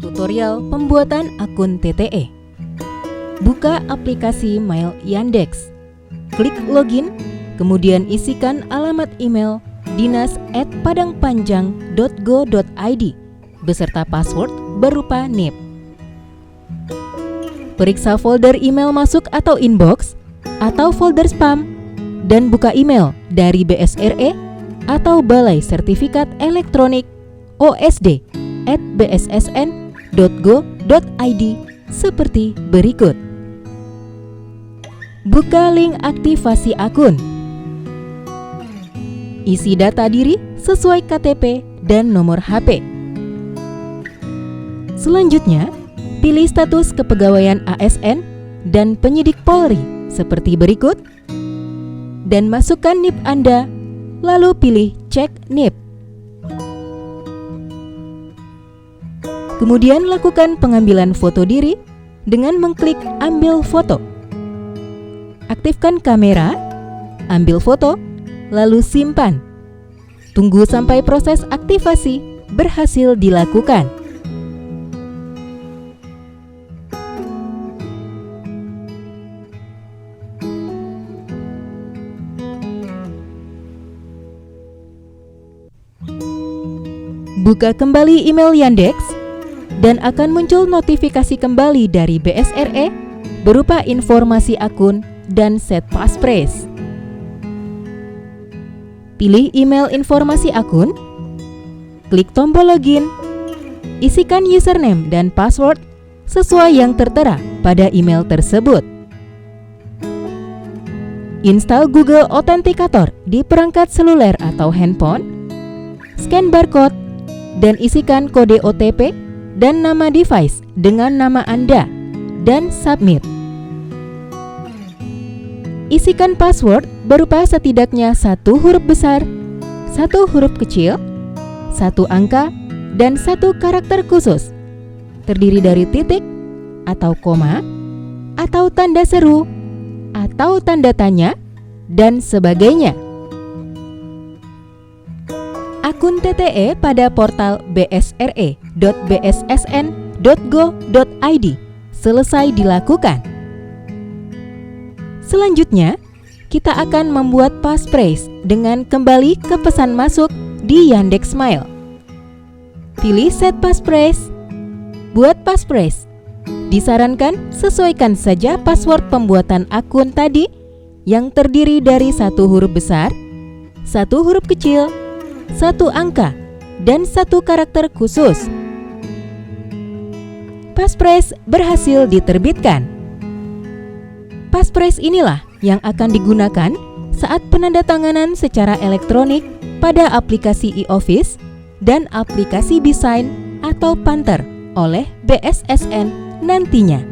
Tutorial pembuatan akun TTE. Buka aplikasi Mail Yandex. Klik login, kemudian isikan alamat email dinas@padangpanjang.go.id beserta password berupa NIP. Periksa folder email masuk atau inbox atau folder spam dan buka email dari BSRE atau Balai Sertifikat Elektronik OSD@bssn.go.id seperti berikut. Buka link aktivasi akun. Isi data diri sesuai KTP dan nomor HP. Selanjutnya, pilih status kepegawaian ASN dan penyidik Polri seperti berikut dan masukkan NIP Anda, lalu pilih cek NIP. Kemudian lakukan pengambilan foto diri dengan mengklik ambil foto. Aktifkan kamera, ambil foto, lalu simpan. Tunggu sampai proses aktivasi berhasil dilakukan. Buka kembali email Yandex dan akan muncul notifikasi kembali dari BSRE berupa informasi akun dan set passphrase. Pilih email informasi akun, klik tombol login, isikan username dan password sesuai yang tertera pada email tersebut. Install Google Authenticator di perangkat seluler atau handphone, scan barcode, dan isikan kode OTP dan nama device dengan nama Anda, dan submit. Isikan password berupa setidaknya 1 huruf besar, 1 huruf kecil, 1 angka, dan 1 karakter khusus, terdiri dari titik, atau koma, atau tanda seru, atau tanda tanya, dan sebagainya. Akun TTE pada portal bsre.bssn.go.id selesai dilakukan. Selanjutnya, kita akan membuat passphrase dengan kembali ke pesan masuk di Yandex Mail. Pilih set passphrase, buat passphrase. Disarankan sesuaikan saja password pembuatan akun tadi yang terdiri dari 1 huruf besar, 1 huruf kecil, 1 angka, dan 1 karakter khusus. Passphrase berhasil diterbitkan. Passphrase inilah yang akan digunakan saat penandatanganan secara elektronik pada aplikasi e-office dan aplikasi BSign atau Panther oleh BSSN nantinya.